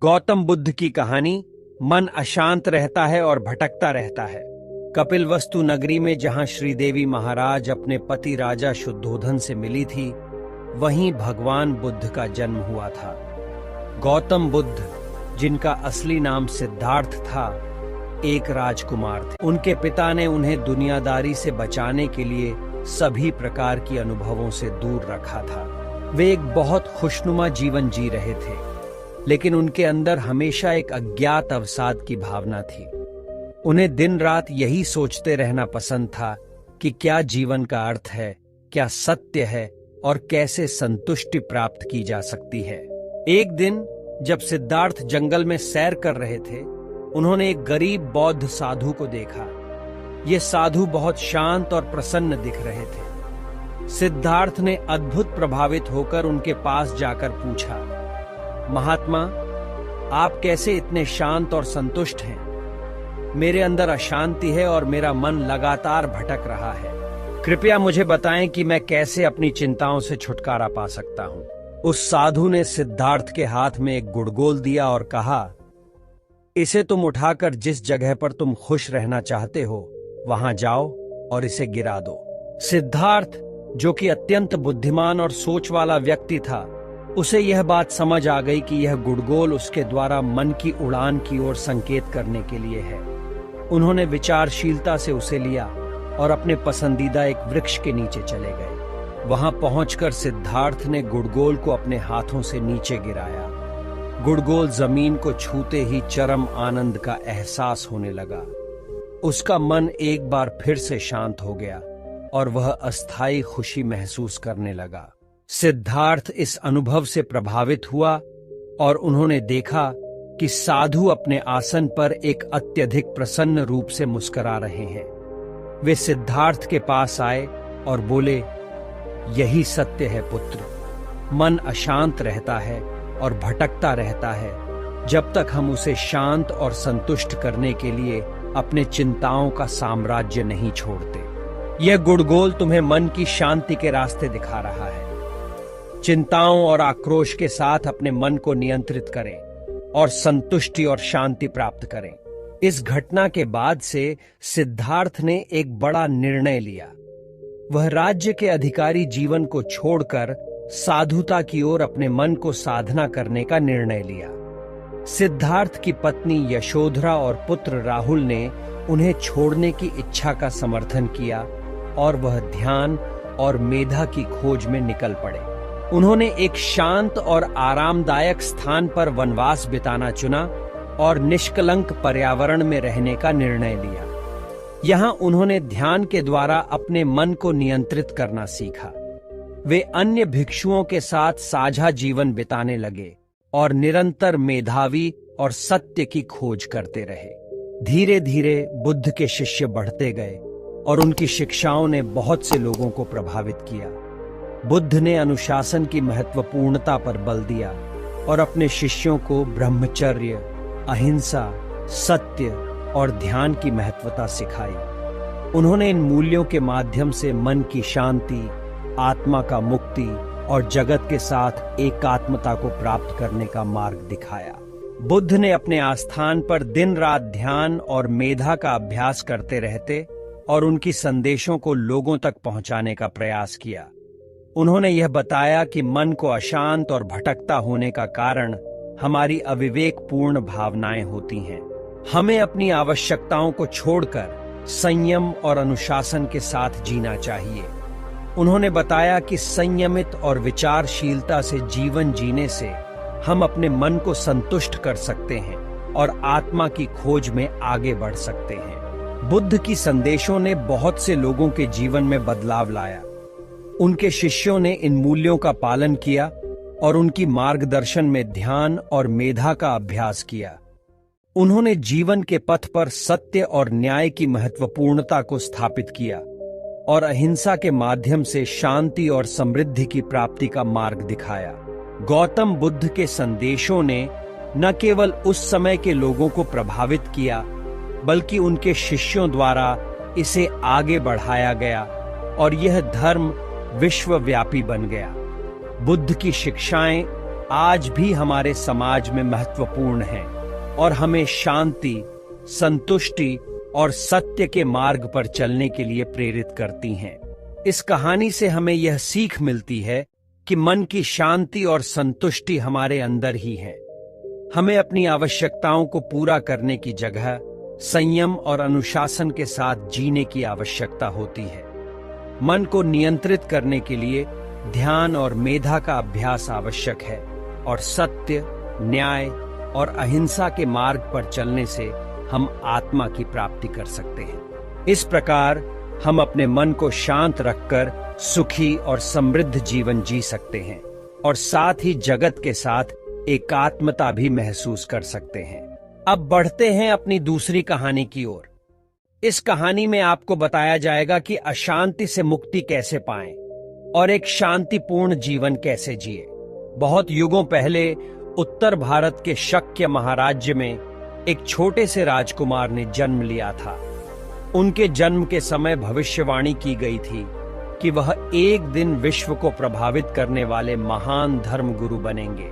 गौतम बुद्ध की कहानी। मन अशांत रहता है और भटकता रहता है। कपिलवस्तु नगरी में जहां श्रीदेवी महाराज अपने पति राजा शुद्धोधन से मिली थी, वहीं भगवान बुद्ध का जन्म हुआ था। गौतम बुद्ध, जिनका असली नाम सिद्धार्थ था, एक राजकुमार थे। उनके पिता ने उन्हें दुनियादारी से बचाने के लिए सभी प्रकार की अनुभवों से दूर रखा था। वे एक बहुत खुशनुमा जीवन जी रहे थे, लेकिन उनके अंदर हमेशा एक अज्ञात अवसाद की भावना थी। उन्हें दिन रात यही सोचते रहना पसंद था कि क्या जीवन का अर्थ है, क्या सत्य है और कैसे संतुष्टि प्राप्त की जा सकती है। एक दिन जब सिद्धार्थ जंगल में सैर कर रहे थे, उन्होंने एक गरीब बौद्ध साधु को देखा। ये साधु बहुत शांत और प्रसन्न दिख रहे थे। सिद्धार्थ ने अद्भुत प्रभावित होकर उनके पास जाकर पूछा, महात्मा, आप कैसे इतने शांत और संतुष्ट हैं? मेरे अंदर अशांति है और मेरा मन लगातार भटक रहा है। कृपया मुझे बताएं कि मैं कैसे अपनी चिंताओं से छुटकारा पा सकता हूं। उस साधु ने सिद्धार्थ के हाथ में एक गुड़गोल दिया और कहा, इसे तुम उठाकर जिस जगह पर तुम खुश रहना चाहते हो, वहां जाओ और इसे गिरा दो। सिद्धार्थ, जो कि अत्यंत बुद्धिमान और सोच वाला व्यक्ति था, उसे यह बात समझ आ गई कि यह गुड़गोल उसके द्वारा मन की उड़ान की ओर संकेत करने के लिए है। उन्होंने विचारशीलता से उसे लिया और अपने पसंदीदा एक वृक्ष के नीचे चले गए। वहां पहुंचकर सिद्धार्थ ने गुड़गोल को अपने हाथों से नीचे गिराया। गुड़गोल जमीन को छूते ही चरम आनंद का एहसास होने लगा। उसका मन एक बार फिर से शांत हो गया और वह अस्थायी खुशी महसूस करने लगा। सिद्धार्थ इस अनुभव से प्रभावित हुआ और उन्होंने देखा कि साधु अपने आसन पर एक अत्यधिक प्रसन्न रूप से मुस्कुरा रहे हैं। वे सिद्धार्थ के पास आए और बोले, यही सत्य है पुत्र। मन अशांत रहता है और भटकता रहता है जब तक हम उसे शांत और संतुष्ट करने के लिए अपने चिंताओं का साम्राज्य नहीं छोड़ते। यह गुड़गोल तुम्हें मन की शांति के रास्ते दिखा रहा है। चिंताओं और आक्रोश के साथ अपने मन को नियंत्रित करें और संतुष्टि और शांति प्राप्त करें। इस घटना के बाद से सिद्धार्थ ने एक बड़ा निर्णय लिया। वह राज्य के अधिकारी जीवन को छोड़कर साधुता की ओर अपने मन को साधना करने का निर्णय लिया। सिद्धार्थ की पत्नी यशोधरा और पुत्र राहुल ने उन्हें छोड़ने की इच्छा का समर्थन किया और वह ध्यान और मेधा की खोज में निकल पड़े। उन्होंने एक शांत और आरामदायक स्थान पर वनवास बिताना चुना और निष्कलंक पर्यावरण में रहने का निर्णय लिया। यहाँ उन्होंने ध्यान के द्वारा अपने मन को नियंत्रित करना सीखा। वे अन्य भिक्षुओं के साथ साझा जीवन बिताने लगे और निरंतर मेधावी और सत्य की खोज करते रहे। धीरे धीरे बुद्ध के शिष्य बढ़ते गए और उनकी शिक्षाओं ने बहुत से लोगों को प्रभावित किया। बुद्ध ने अनुशासन की महत्वपूर्णता पर बल दिया और अपने शिष्यों को ब्रह्मचर्य, अहिंसा, सत्य और ध्यान की महत्वता सिखाई। उन्होंने इन मूल्यों के माध्यम से मन की शांति, आत्मा का मुक्ति और जगत के साथ एकात्मता को प्राप्त करने का मार्ग दिखाया। बुद्ध ने अपने आस्थान पर दिन रात ध्यान और मेधा का अभ्यास करते रहते और उनकी संदेशों को लोगों तक पहुंचाने का प्रयास किया। उन्होंने यह बताया कि मन को अशांत और भटकता होने का कारण हमारी अविवेकपूर्ण भावनाएं होती हैं। हमें अपनी आवश्यकताओं को छोड़कर संयम और अनुशासन के साथ जीना चाहिए। उन्होंने बताया कि संयमित और विचारशीलता से जीवन जीने से हम अपने मन को संतुष्ट कर सकते हैं और आत्मा की खोज में आगे बढ़ सकते हैं। बुद्ध की संदेशों ने बहुत से लोगों के जीवन में बदलाव लाया। उनके शिष्यों ने इन मूल्यों का पालन किया और उनकी मार्गदर्शन में ध्यान और मेधा का अभ्यास किया। उन्होंने जीवन के पथ पर सत्य और न्याय की महत्वपूर्णता को स्थापित किया और अहिंसा के माध्यम से शांति और समृद्धि की प्राप्ति का मार्ग दिखाया। गौतम बुद्ध के संदेशों ने न केवल उस समय के लोगों को प्रभावित किया, बल्कि उनके शिष्यों द्वारा इसे आगे बढ़ाया गया और यह धर्म विश्वव्यापी बन गया। बुद्ध की शिक्षाएं आज भी हमारे समाज में महत्वपूर्ण हैं और हमें शांति, संतुष्टि और सत्य के मार्ग पर चलने के लिए प्रेरित करती हैं। इस कहानी से हमें यह सीख मिलती है कि मन की शांति और संतुष्टि हमारे अंदर ही है। हमें अपनी आवश्यकताओं को पूरा करने की जगह संयम और अनुशासन के साथ जीने की आवश्यकता होती है। मन को नियंत्रित करने के लिए ध्यान और मेधा का अभ्यास आवश्यक है और सत्य, न्याय और अहिंसा के मार्ग पर चलने से हम आत्मा की प्राप्ति कर सकते हैं। इस प्रकार हम अपने मन को शांत रखकर सुखी और समृद्ध जीवन जी सकते हैं और साथ ही जगत के साथ एकात्मता भी महसूस कर सकते हैं। अब बढ़ते हैं अपनी दूसरी कहानी की ओर। इस कहानी में आपको बताया जाएगा कि अशांति से मुक्ति कैसे पाएं और एक शांतिपूर्ण जीवन कैसे जिए। बहुत युगों पहले उत्तर भारत के शक्य महाराज्य में एक छोटे से राजकुमार ने जन्म लिया था। उनके जन्म के समय भविष्यवाणी की गई थी कि वह एक दिन विश्व को प्रभावित करने वाले महान धर्मगुरु बनेंगे।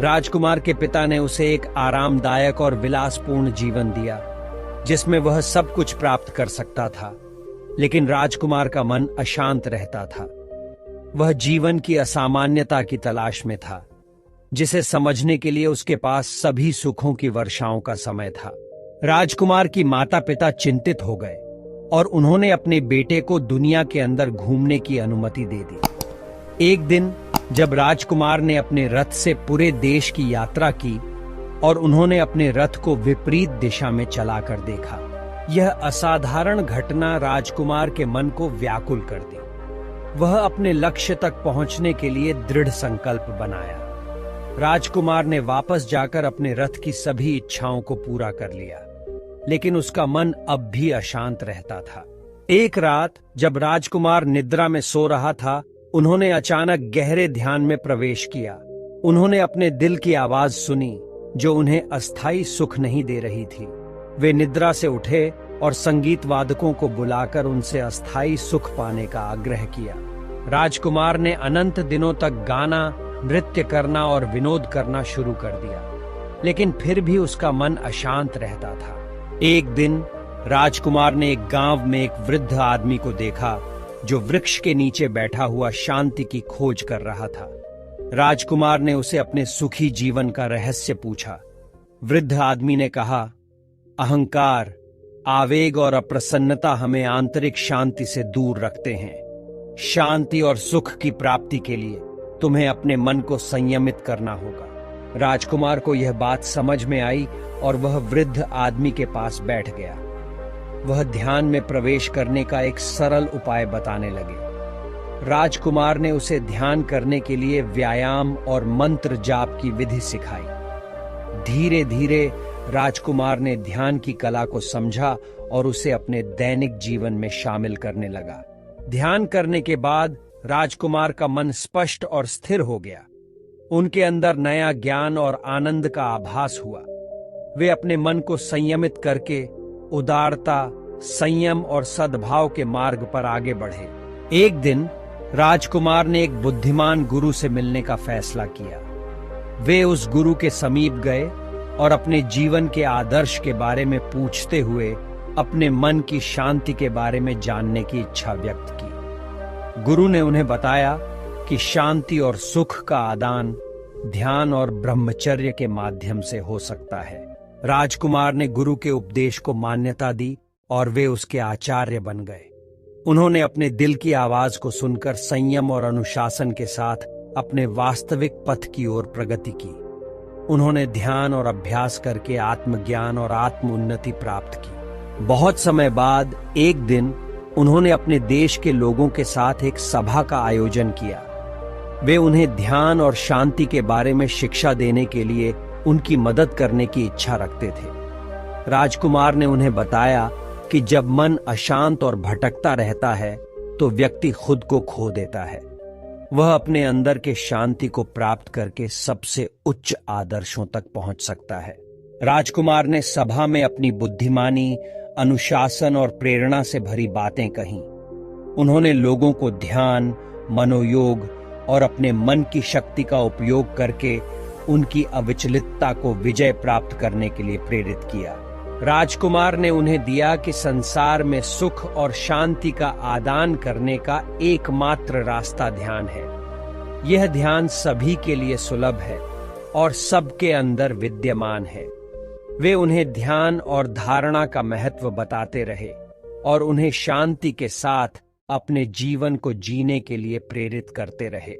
राजकुमार के पिता ने उसे एक आरामदायक और विलासपूर्ण जीवन दिया जिसमें वह सब कुछ प्राप्त कर सकता था, लेकिन राजकुमार का मन अशांत रहता था। वह जीवन की असामान्यता की तलाश में था, जिसे समझने के लिए उसके पास सभी सुखों की वर्षाओं का समय था। राजकुमार की माता पिता चिंतित हो गए और उन्होंने अपने बेटे को दुनिया के अंदर घूमने की अनुमति दे दी। एक दिन जब राजकुमार ने अपने रथ से पूरे देश की यात्रा की और उन्होंने अपने रथ को विपरीत दिशा में चलाकर देखा, यह असाधारण घटना राजकुमार के मन को व्याकुल कर दी। वह अपने लक्ष्य तक पहुंचने के लिए दृढ़ संकल्प बनाया। राजकुमार ने वापस जाकर अपने रथ की सभी इच्छाओं को पूरा कर लिया, लेकिन उसका मन अब भी अशांत रहता था। एक रात जब राजकुमार निद्रा में सो रहा था, उन्होंने अचानक गहरे ध्यान में प्रवेश किया। उन्होंने अपने दिल की आवाज सुनी जो उन्हें अस्थायी सुख नहीं दे रही थी। वे निद्रा से उठे और संगीत वादकों को बुलाकर उनसे अस्थायी सुख पाने का आग्रह किया। राजकुमार ने अनंत दिनों तक गाना, नृत्य करना और विनोद करना शुरू कर दिया, लेकिन फिर भी उसका मन अशांत रहता था। एक दिन राजकुमार ने एक गांव में एक वृद्ध आदमी को देखा जो वृक्ष के नीचे बैठा हुआ शांति की खोज कर रहा था। राजकुमार ने उसे अपने सुखी जीवन का रहस्य पूछा। वृद्ध आदमी ने कहा, अहंकार, आवेग और अप्रसन्नता हमें आंतरिक शांति से दूर रखते हैं। शांति और सुख की प्राप्ति के लिए तुम्हें अपने मन को संयमित करना होगा। राजकुमार को यह बात समझ में आई और वह वृद्ध आदमी के पास बैठ गया। वह ध्यान में प्रवेश करने का एक सरल उपाय बताने लगे। राजकुमार ने उसे ध्यान करने के लिए व्यायाम और मंत्र जाप की विधि सिखाई। धीरे धीरे राजकुमार ने ध्यान की कला को समझा और उसे अपने दैनिक जीवन में शामिल करने लगा। ध्यान करने के बाद राजकुमार का मन स्पष्ट और स्थिर हो गया। उनके अंदर नया ज्ञान और आनंद का आभास हुआ। वे अपने मन को संयमित करके उदारता, संयम और सद्भाव के मार्ग पर आगे बढ़े। एक दिन राजकुमार ने एक बुद्धिमान गुरु से मिलने का फैसला किया। वे उस गुरु के समीप गए और अपने जीवन के आदर्श के बारे में पूछते हुए अपने मन की शांति के बारे में जानने की इच्छा व्यक्त की। गुरु ने उन्हें बताया कि शांति और सुख का आदान ध्यान और ब्रह्मचर्य के माध्यम से हो सकता है। राजकुमार ने गुरु के उपदेश को मान्यता दी और वे उसके आचार्य बन गए। उन्होंने अपने दिल की आवाज को सुनकर संयम और अनुशासन के साथ अपने वास्तविक पथ की ओर प्रगति की। उन्होंने ध्यान और अभ्यास करके आत्मज्ञान और आत्म उन्नति प्राप्त की। बहुत समय बाद एक दिन उन्होंने अपने देश के लोगों के साथ एक सभा का आयोजन किया। वे उन्हें ध्यान और शांति के बारे में शिक्षा देने के लिए उनकी मदद करने की इच्छा रखते थे। राजकुमार ने उन्हें बताया कि जब मन अशांत और भटकता रहता है तो व्यक्ति खुद को खो देता है। वह अपने अंदर के शांति को प्राप्त करके सबसे उच्च आदर्शों तक पहुंच सकता है। राजकुमार ने सभा में अपनी बुद्धिमानी, अनुशासन और प्रेरणा से भरी बातें कहीं। उन्होंने लोगों को ध्यान, मनोयोग और अपने मन की शक्ति का उपयोग करके उनकी अविचलितता को विजय प्राप्त करने के लिए प्रेरित किया। राजकुमार ने उन्हें दिया कि संसार में सुख और शांति का आदान करने का एकमात्र रास्ता ध्यान है। यह ध्यान सभी के लिए सुलभ है और सबके अंदर विद्यमान है। वे उन्हें ध्यान और धारणा का महत्व बताते रहे और उन्हें शांति के साथ अपने जीवन को जीने के लिए प्रेरित करते रहे।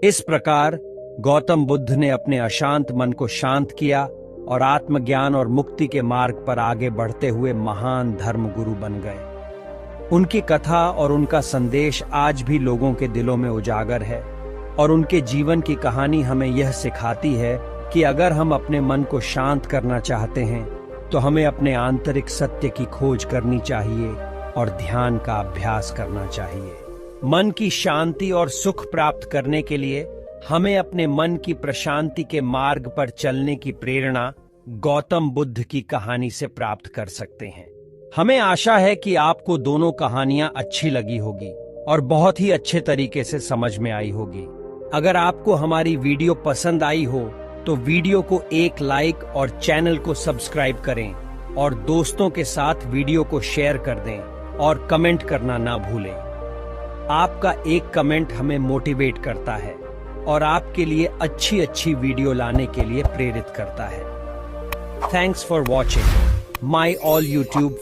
इस प्रकार गौतम बुद्ध ने अपने अशांत मन को शांत किया और आत्मज्ञान और मुक्ति के मार्ग पर आगे बढ़ते हुए महान धर्मगुरु बन गए। उनकी कथा और उनका संदेश आज भी लोगों के दिलों में उजागर है और उनके जीवन की कहानी हमें यह सिखाती है कि अगर हम अपने मन को शांत करना चाहते हैं तो हमें अपने आंतरिक सत्य की खोज करनी चाहिए और ध्यान का अभ्यास करना चाहिए। मन की शांति और सुख प्राप्त करने के लिए हमें अपने मन की प्रशांति के मार्ग पर चलने की प्रेरणा गौतम बुद्ध की कहानी से प्राप्त कर सकते हैं। हमें आशा है कि आपको दोनों कहानियां अच्छी लगी होगी और बहुत ही अच्छे तरीके से समझ में आई होगी। अगर आपको हमारी वीडियो पसंद आई हो तो वीडियो को एक लाइक और चैनल को सब्सक्राइब करें और दोस्तों के साथ वीडियो को शेयर कर दें और कमेंट करना ना भूलें। आपका एक कमेंट हमें मोटिवेट करता है और आपके लिए अच्छी वीडियो लाने के लिए प्रेरित करता है। Thanks for watching my all YouTube